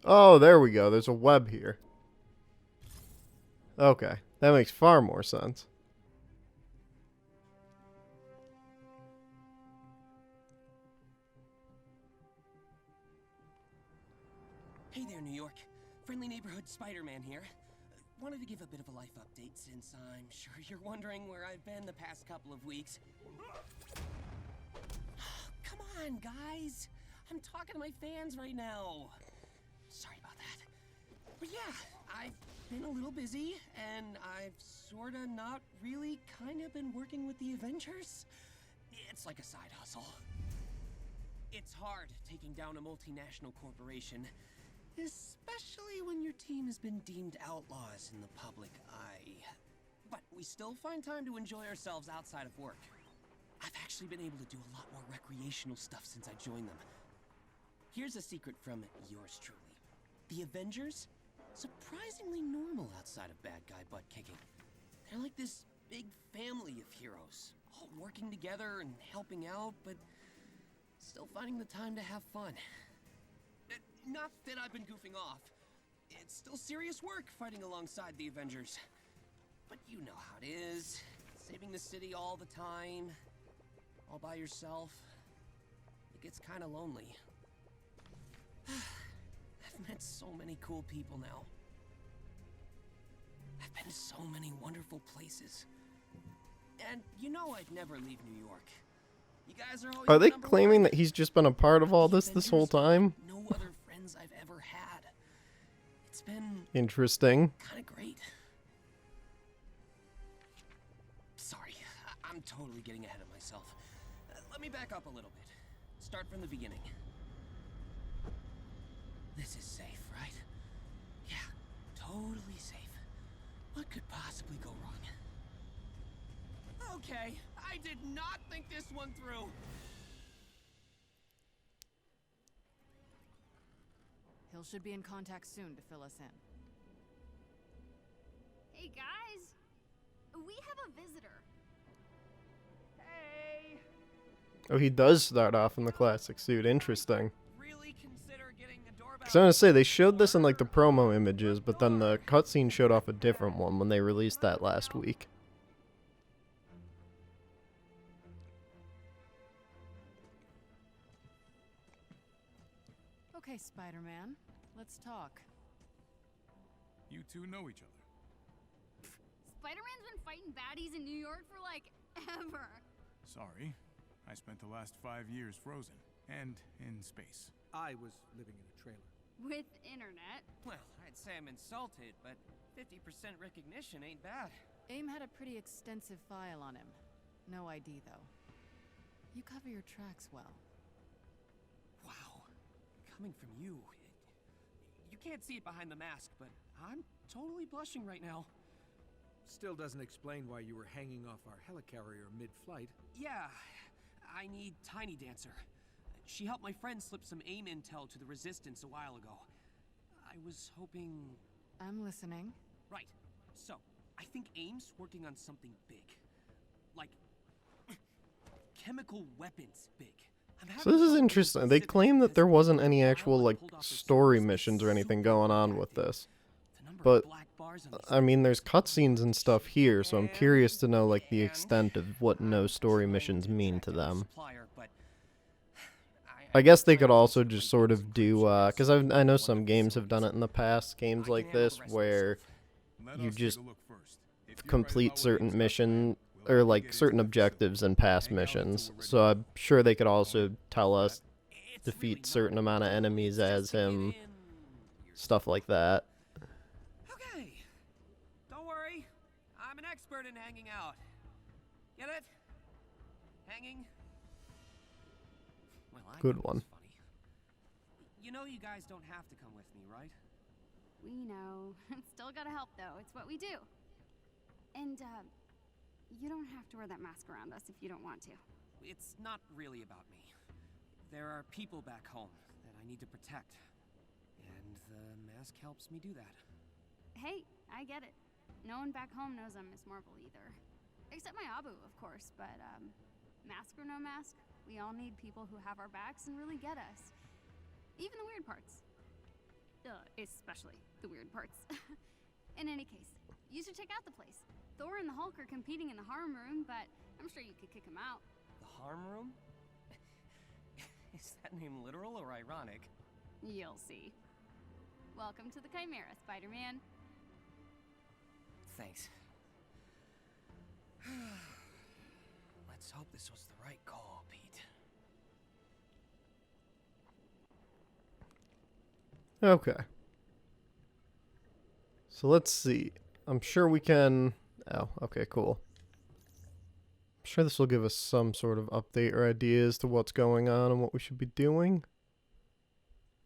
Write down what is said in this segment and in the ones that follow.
Oh, there we go. There's a web here. Okay, that makes far more sense. Hey there, New York. Friendly neighborhood Spider-Man here. Wanted to give a bit of a life update since I'm sure you're wondering where I've been the past couple of weeks. Come on, guys. I'm talking to my fans right now. Sorry about that. But yeah, I've been a little busy, and I've sorta not really kinda been working with the Avengers. It's like a side hustle. It's hard taking down a multinational corporation, especially when your team has been deemed outlaws in the public eye. But we still find time to enjoy ourselves outside of work. I've actually been able to do a lot more recreational stuff since I joined them. Here's a secret from yours truly. The Avengers? Surprisingly normal outside of bad guy butt kicking. They're like this big family of heroes, all working together and helping out, but still finding the time to have fun. Not that I've been goofing off. It's still serious work fighting alongside the Avengers. But you know how it is. Saving the city all the time. All by yourself. It gets kind of lonely. I've met so many cool people now. I've been to so many wonderful places. And you know I'd never leave New York. You guys are always Are they number claiming one. that he's just been a part of all this whole time? No other friends I've ever had. It's been Interesting. kind of great. Sorry, I'm totally getting ahead of myself. Let me back up a little bit. Start from the beginning. This is safe, right? Yeah, totally safe. What could possibly go wrong? Okay, I did not think this one through. Hill should be in contact soon to fill us in. Hey guys, we have a visitor. Hey, Oh, he does start off in the classic suit. Interesting. really consider getting a doorbell. Because I'm going to say, they showed this in like the promo images, but then the cutscene showed off a different one when they released that last week. Okay, Spider-Man, let's talk. You two know each other. Spider-Man's been fighting baddies in New York for like ever. Sorry. I spent the last 5 years frozen. And in space. I was living in a trailer. With internet. Well, I'd say I'm insulted, but 50% recognition ain't bad. AIM had a pretty extensive file on him. No ID, though. You cover your tracks well. Wow. Coming from you. You can't see it behind the mask, but I'm totally blushing right now. Still doesn't explain why you were hanging off our helicarrier mid-flight. Yeah, I need Tiny Dancer. She helped my friend slip some AIM intel to the Resistance a while ago. I was hoping... I'm listening. Right. So, I think AIM's working on something big. Like... chemical weapons big. So this is interesting. They claim that there wasn't any actual like story missions or anything going on with this. But I mean, there's cutscenes and stuff here, so I'm curious to know like the extent of what no story missions mean to them. I guess they could also just sort of do, because I know some games have done it in the past, games like this, where you just complete certain mission, or like certain objectives and past missions. So I'm sure they could also tell us defeat certain amount of enemies as him, stuff like that. Okay. Don't worry. I'm an expert in hanging out. Get it? Hanging? Well, I Good know one. it's funny. You know you guys don't have to come with me, right? We know. Still gotta help though. It's what we do. And you don't have to wear that mask around us if you don't want to. It's not really about me. There are people back home that I need to protect. And the mask helps me do that. Hey, I get it. No one back home knows I'm Miss Marvel either. Except my Abu, of course, but mask or no mask, we all need people who have our backs and really get us. Even the weird parts. Especially the weird parts. In any case, you should check out the place. Thor and the Hulk are competing in the harm room, but I'm sure you could kick them out. The harm room? Is that name literal or ironic? You'll see. Welcome to the Chimera, Spider-Man. Thanks. Let's hope this was the right call, Pete. Okay. So let's see. I'm sure we can... Oh, okay, cool. I'm sure this will give us some sort of update or ideas to what's going on and what we should be doing.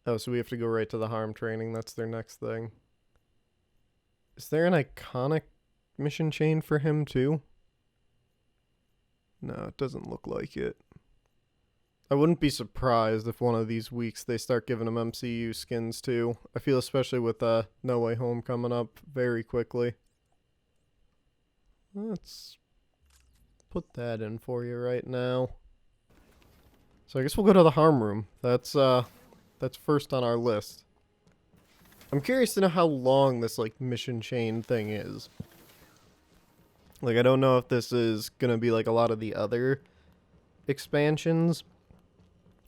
Oh, so we have to go right to the harm training. That's their next thing. Is there an iconic mission chain for him too? No, it doesn't look like it. I wouldn't be surprised if one of these weeks they start giving him MCU skins too. I feel especially with No Way Home coming up very quickly. Let's put that in for you right now. So I guess we'll go to the harm room. That's first on our list. I'm curious to know how long this like mission chain thing is. Like I don't know if this is gonna be like a lot of the other expansions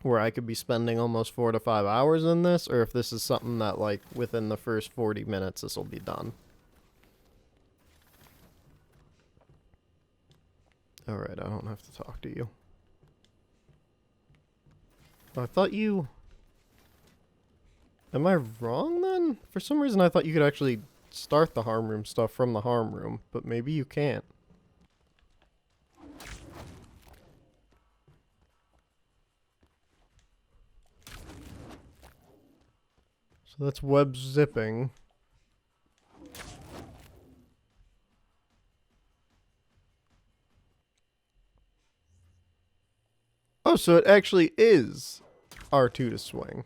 where I could be spending almost 4 to 5 hours in this, or if this is something that like within the first 40 minutes this will be done. Alright, I don't have to talk to you. Oh, I thought you... Am I wrong then? For some reason I thought you could actually start the harm room stuff from the harm room, but maybe you can't. So that's web zipping. Oh, so it actually is R2 to swing.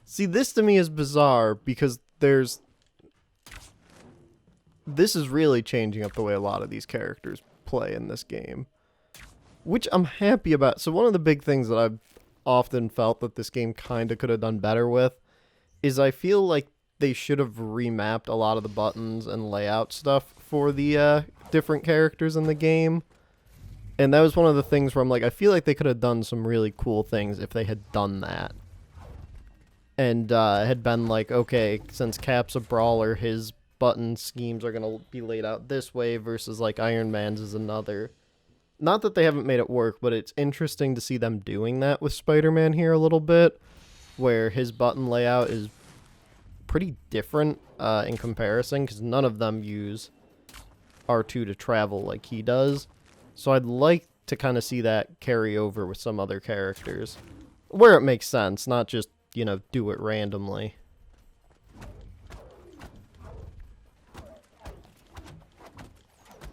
See, this to me is bizarre because this is really changing up the way a lot of these characters play in this game, which I'm happy about. So one of the big things that I've often felt that this game kind of could have done better with is I feel like they should have remapped a lot of the buttons and layout stuff for the different characters in the game. And that was one of the things where I'm like, I feel like they could have done some really cool things if they had done that. And had been like, okay, since Cap's a brawler, his button schemes are going to be laid out this way versus like Iron Man's is another. Not that they haven't made it work, but it's interesting to see them doing that with Spider-Man here a little bit, where his button layout is pretty different in comparison, because none of them use R2 to travel like he does. So I'd like to kind of see that carry over with some other characters, where it makes sense, not just, you know, do it randomly.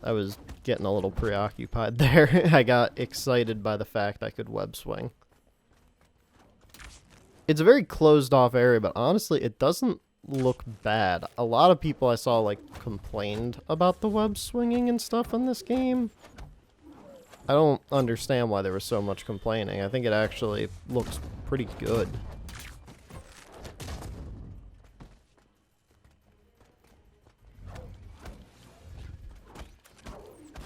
I was getting a little preoccupied there. I got excited by the fact I could web swing. It's a very closed off area, but honestly, it doesn't look bad. A lot of people I saw like complained about the web swinging and stuff in this game. I don't understand why there was so much complaining. I think it actually looks pretty good.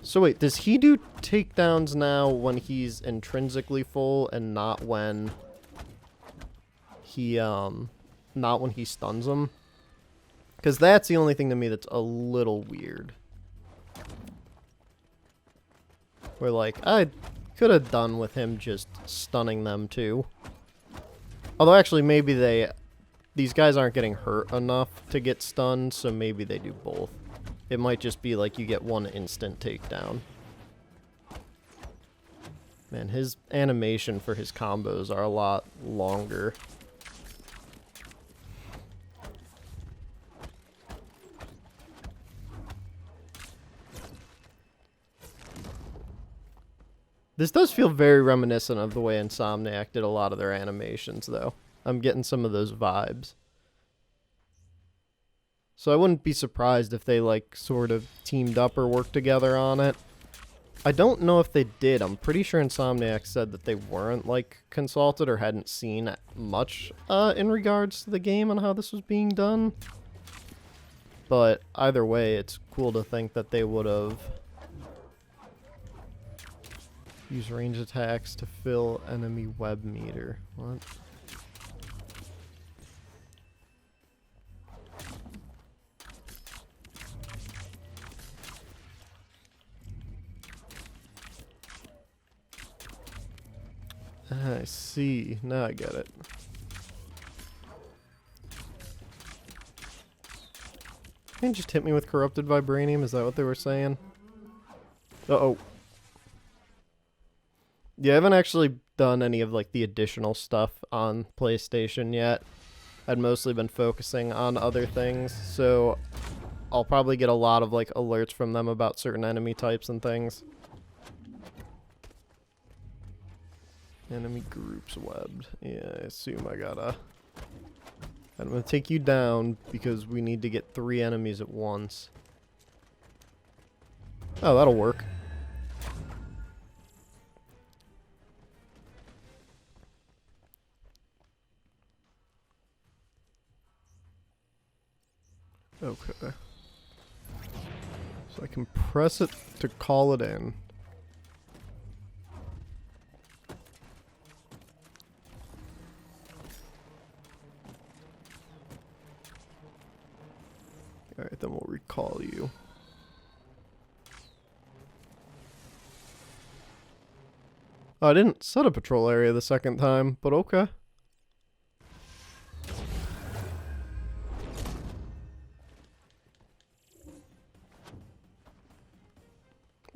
So wait, does he do takedowns now when he's intrinsically full and not when he stuns him? Because that's the only thing to me that's a little weird. Where like, I could have done with him just stunning them too. Although actually maybe these guys aren't getting hurt enough to get stunned, so maybe they do both. It might just be like you get one instant takedown. Man, his animation for his combos are a lot longer. This does feel very reminiscent of the way Insomniac did a lot of their animations, though. I'm getting some of those vibes. So I wouldn't be surprised if they, like, sort of teamed up or worked together on it. I don't know if they did. I'm pretty sure Insomniac said that they weren't, like, consulted or hadn't seen much in regards to the game and how this was being done. But either way, it's cool to think that they would have used range attacks to fill enemy web meter. What? I see. Now I get it. They just hit me with corrupted vibranium. Is that what they were saying? Uh-oh. Yeah, I haven't actually done any of like the additional stuff on PlayStation yet. I'd mostly been focusing on other things, so I'll probably get a lot of like alerts from them about certain enemy types and things. Enemy groups webbed. Yeah, I assume I gotta... I'm gonna take you down because we need to get 3 enemies at once. Oh, that'll work. Okay. So I can press it to call it in. Alright, then we'll recall you. Oh, I didn't set a patrol area the second time, but okay.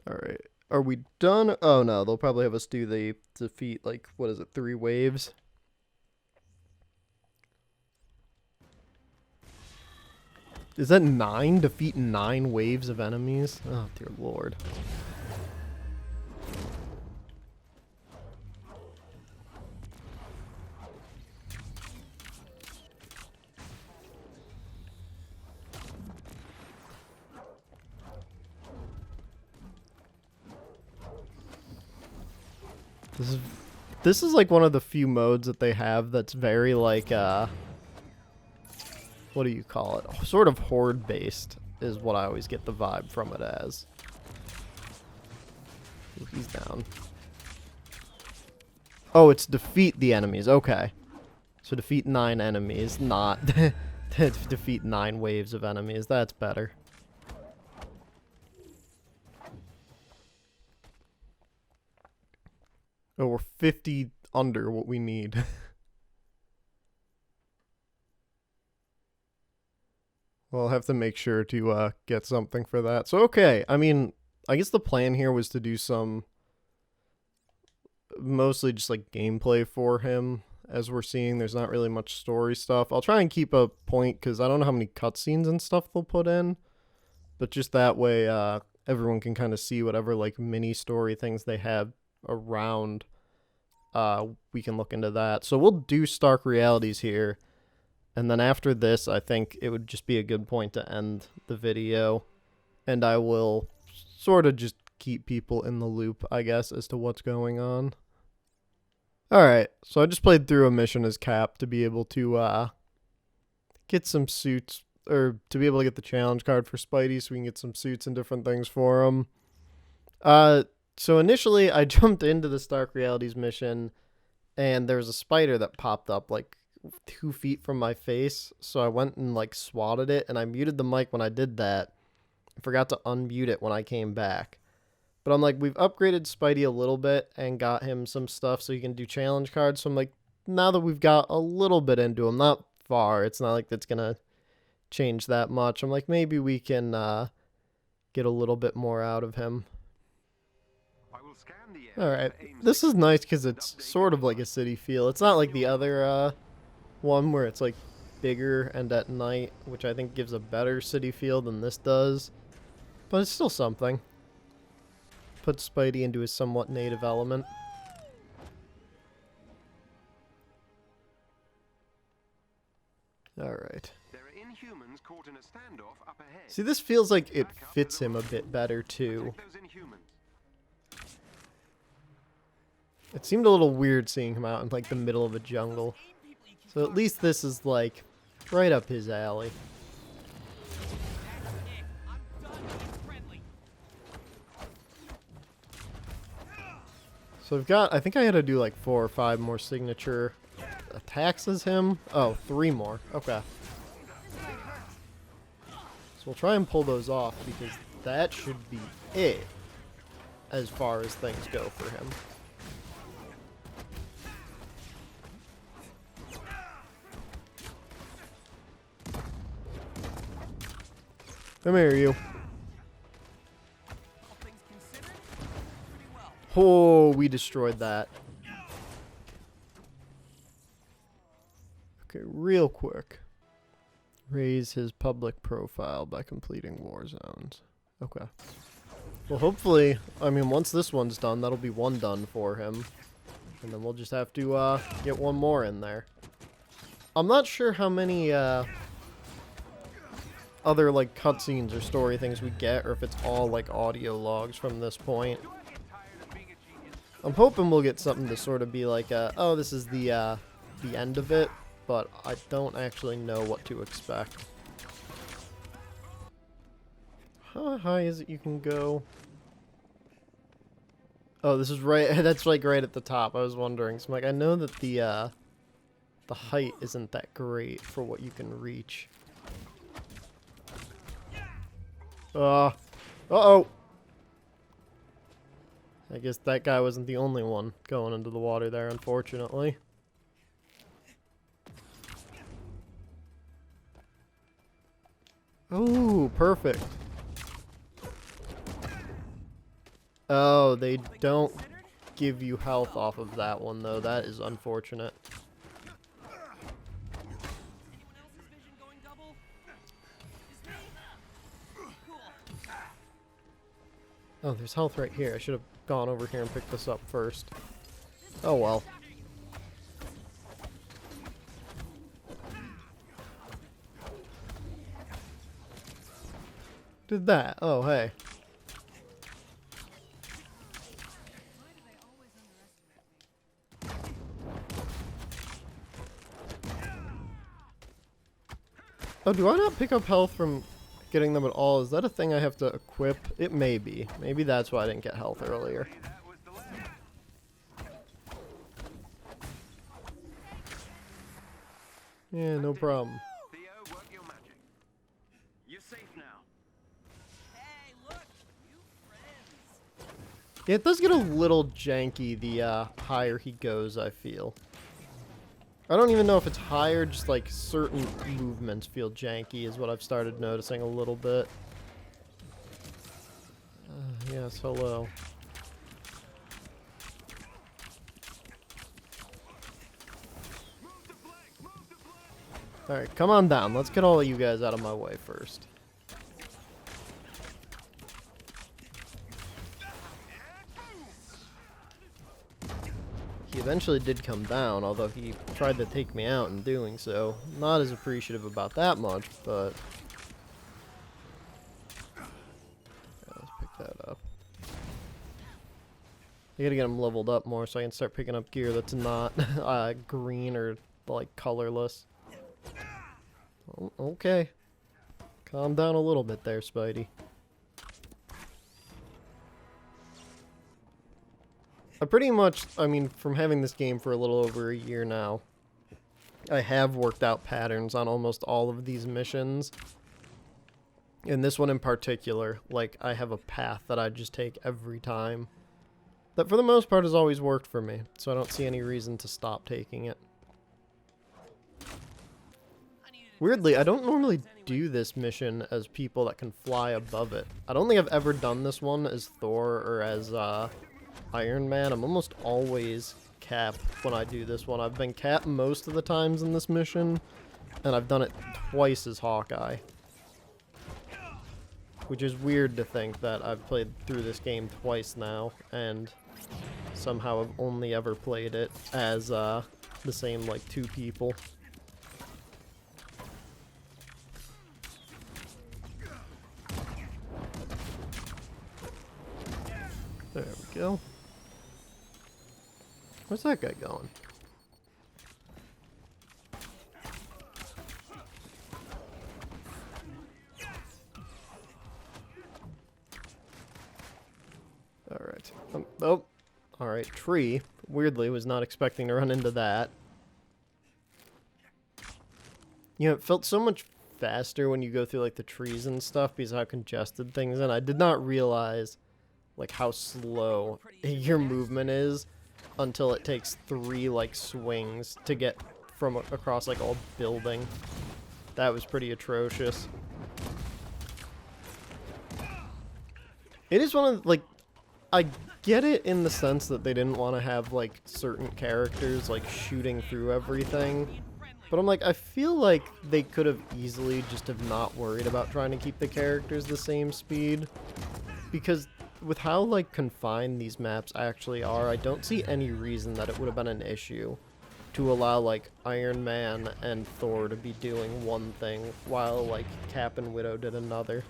Alright. Are we done? Oh no, they'll probably have us do the defeat, like, what is it, 3 waves? Is that 9? Defeat 9 waves of enemies? Oh, dear lord. This is like one of the few modes that they have that's very like what do you call it? Sort of horde based is what I always get the vibe from it as. Ooh, he's down. Oh, it's defeat the enemies. Okay. So defeat 9 enemies, not defeat 9 waves of enemies. That's better. Oh, we're 50 under what we need. Well, I'll have to make sure to get something for that. So, okay. I mean, I guess the plan here was to do some... mostly just, like, gameplay for him. As we're seeing, there's not really much story stuff. I'll try and keep a point, because I don't know how many cutscenes and stuff they'll put in. But just that way, everyone can kind of see whatever, like, mini-story things they have around. We can look into that. So we'll do Stark Realities here. And then after this, I think it would just be a good point to end the video. And I will sort of just keep people in the loop, I guess, as to what's going on. Alright, so I just played through a mission as Cap to be able to get some suits, or to be able to get the challenge card for Spidey so we can get some suits and different things for him. So initially, I jumped into the Stark Realities mission, and there was a spider that popped up, like, 2 feet from my face, so I went and like swatted it, and I muted the mic when I did that. I forgot to unmute it when I came back. But I'm like, we've upgraded Spidey a little bit and got him some stuff so he can do challenge cards. So I'm like, now that we've got a little bit into him, not far, it's not like that's gonna change that much. I'm like, maybe we can get a little bit more out of him. Alright, this is nice because it's sort of like a city feel. It's not like the other one where it's like bigger and at night, which I think gives a better city feel than this does. But it's still something. Put Spidey into his somewhat native element. Alright. See, this feels like it fits him a bit better too. It seemed a little weird seeing him out in like the middle of a jungle. So at least this is like right up his alley. So I've got, I think I had to do like 4 or 5 more signature attacks as him. Oh, 3 more. Okay. So we'll try and pull those off because that should be it as far as things go for him. Come here, you. Oh, we destroyed that. Okay, real quick. Raise his public profile by completing war zones. Okay. Well, hopefully, I mean, once this one's done, that'll be 1 done for him. And then we'll just have to get 1 more in there. I'm not sure how many other like cutscenes or story things we get, or if it's all like audio logs from this point. I'm hoping we'll get something to sort of be like, oh, this is the end of it, but I don't actually know what to expect. How high is it you can go? Oh, this is right, that's like right at the top. I was wondering. So I'm like, I know that the height isn't that great for what you can reach. Uh-oh. I guess that guy wasn't the only one going into the water there, unfortunately. Oh, perfect. Oh, they don't give you health off of that one, though. That is unfortunate. Oh, there's health right here. I should have gone over here and picked this up first. Oh well. Did that? Oh, hey. Oh, do I not pick up health from getting them at all? Is that a thing I have to equip? It may be. Maybe that's why I didn't get health earlier. Yeah, no problem. Theo, work your magic. You're safe now. Hey, look, new friends. Yeah, it does get a little janky the higher he goes, I feel. I don't even know if it's higher, just like certain movements feel janky is what I've started noticing a little bit. Yes, hello. Alright, come on down. Let's get all of you guys out of my way first. He eventually did come down, although he tried to take me out in doing so. Not as appreciative about that much, but... Yeah, let's pick that up. I gotta get him leveled up more so I can start picking up gear that's not green or, like, colorless. Oh, okay. Calm down a little bit there, Spidey. I pretty much, I mean, from having this game for a little over a year now, I have worked out patterns on almost all of these missions. In this one in particular, like, I have a path that I just take every time. That for the most part has always worked for me, so I don't see any reason to stop taking it. Weirdly, I don't normally do this mission as people that can fly above it. I don't think I've ever done this one as Thor or as Iron Man. I'm almost always Cap when I do this one. I've been Cap most of the times in this mission, and I've done it twice as Hawkeye. Which is weird to think that I've played through this game twice now, and somehow I've only ever played it as the same, like, 2 people. There we go. Where's that guy going? Alright. Oh. Alright, tree. Weirdly, was not expecting to run into that. You know, it felt so much faster when you go through, like, the trees and stuff because of how congested things are. And I did not realize, like, how slow your movement is until it takes 3, like, swings to get from across, like, a building. That was pretty atrocious. It is one of, like, I get it in the sense that they didn't want to have, like, certain characters, like, shooting through everything. But I'm like, I feel like they could have easily just have not worried about trying to keep the characters the same speed. Because with how, like, confined these maps actually are, I don't see any reason that it would have been an issue to allow, like, Iron Man and Thor to be doing one thing while, like, Cap and Widow did another.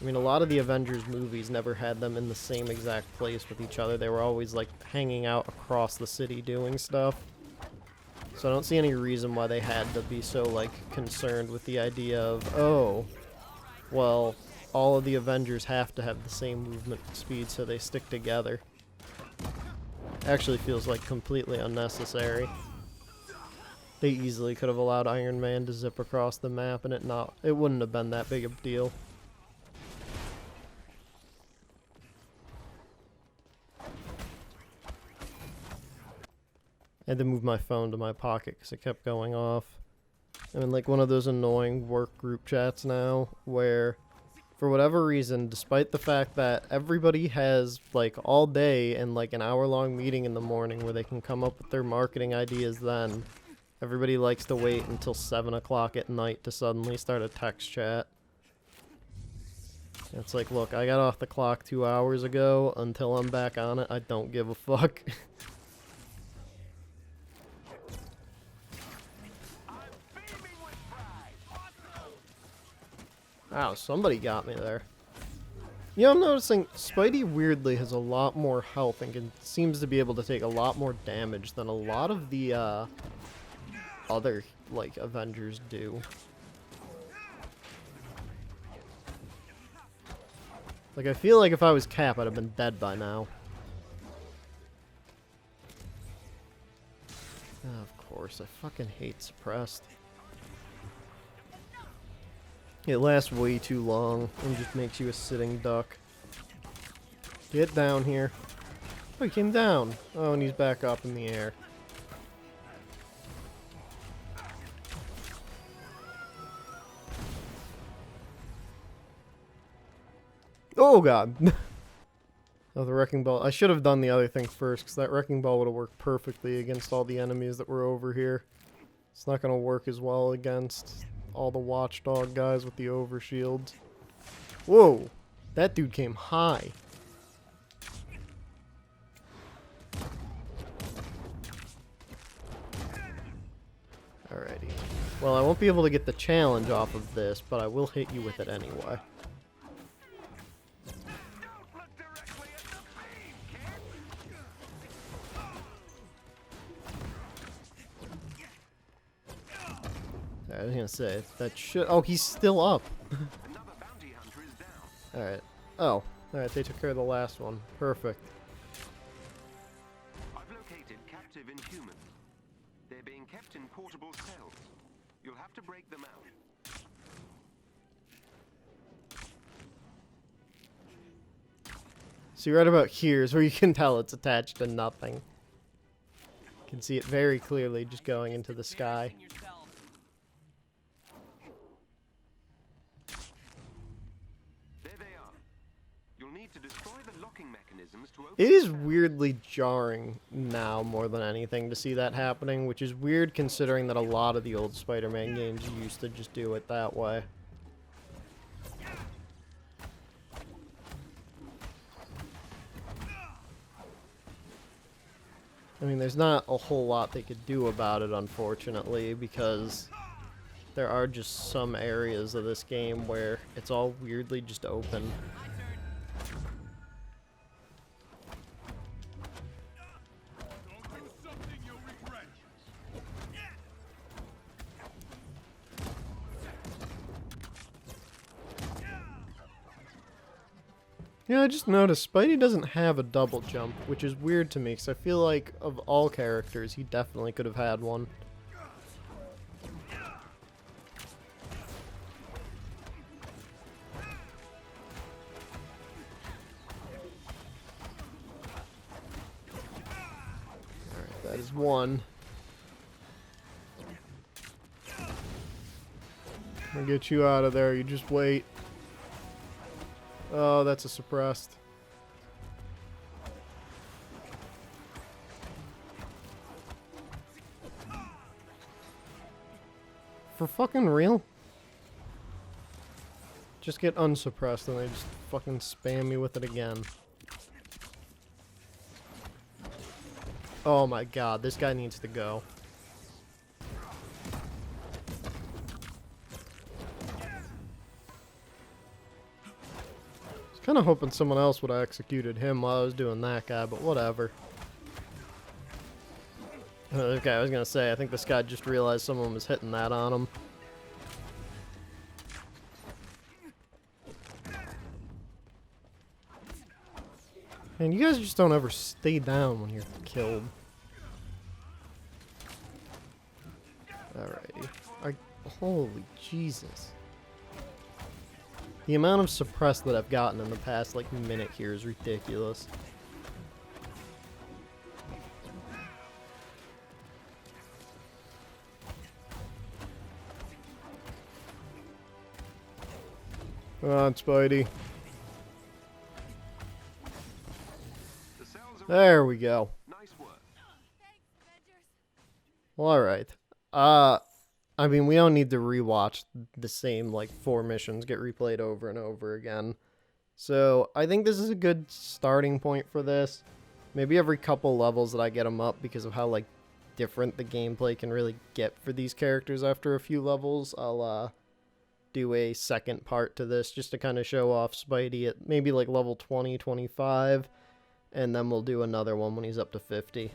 I mean, a lot of the Avengers movies never had them in the same exact place with each other. They were always, like, hanging out across the city doing stuff. So I don't see any reason why they had to be so, like, concerned with the idea of, oh, well, all of the Avengers have to have the same movement speed so they stick together. Actually feels, like, completely unnecessary. They easily could have allowed Iron Man to zip across the map and it wouldn't have been that big of a deal. I had to move my phone to my pocket because it kept going off. I'm in, like, one of those annoying work group chats now where, for whatever reason, despite the fact that everybody has, like, all day and, like, an hour-long meeting in the morning where they can come up with their marketing ideas then, everybody likes to wait until 7 o'clock at night to suddenly start a text chat. It's like, look, I got off the clock 2 hours ago. Until I'm back on it, I don't give a fuck. Wow, somebody got me there. Yeah, I'm noticing Spidey weirdly has a lot more health and seems to be able to take a lot more damage than a lot of the other, like, Avengers do. Like, I feel like if I was Cap, I'd have been dead by now. Oh, of course, I fucking hate suppressed. It lasts way too long and just makes you a sitting duck. Get down here. Oh, he came down. Oh, and he's back up in the air. Oh, God. Oh, the wrecking ball. I should have done the other thing first, because that wrecking ball would have worked perfectly against all the enemies that were over here. It's not going to work as well against all the watchdog guys with the overshields. Whoa! That dude came high. Alrighty. Well, I won't be able to get the challenge off of this, but I will hit you with it anyway. I was gonna say, that should... Oh, he's still up! Alright. Oh. Alright, they took care of the last one. Perfect. I've located captive Inhumans. They're being kept in portable cells. You'll have to break them out. See, right about here is where you can tell it's attached to nothing. You can see it very clearly just going into the sky. It is weirdly jarring now more than anything to see that happening, which is weird considering that a lot of the old Spider-Man games used to just do it that way. I mean, there's not a whole lot they could do about it, unfortunately, because there are just some areas of this game where it's all weirdly just open. Yeah, I just noticed Spidey doesn't have a double jump, which is weird to me, because I feel like of all characters, he definitely could have had one. Alright, that is one. I'm gonna get you out of there, you just wait. Oh, that's a suppressed. For fucking real? Just get unsuppressed and they just fucking spam me with it again. Oh my god, this guy needs to go. Kind of hoping someone else would have executed him while I was doing that guy, but whatever. Okay, I was gonna say, I think this guy just realized someone was hitting that on him. And you guys just don't ever stay down when you're killed. Alrighty. Holy Jesus. The amount of suppressed that I've gotten in the past, like, minute here is ridiculous. Come on, Spidey. The cells are There we go. nice work. Well, alright. I mean, we don't need to rewatch the same, like, 4 missions get replayed over and over again. So, I think this is a good starting point for this. Maybe every couple levels that I get them up because of how, like, different the gameplay can really get for these characters after a few levels, I'll, do a second part to this just to kind of show off Spidey at maybe, like, level 20, 25, and then we'll do another one when he's up to 50.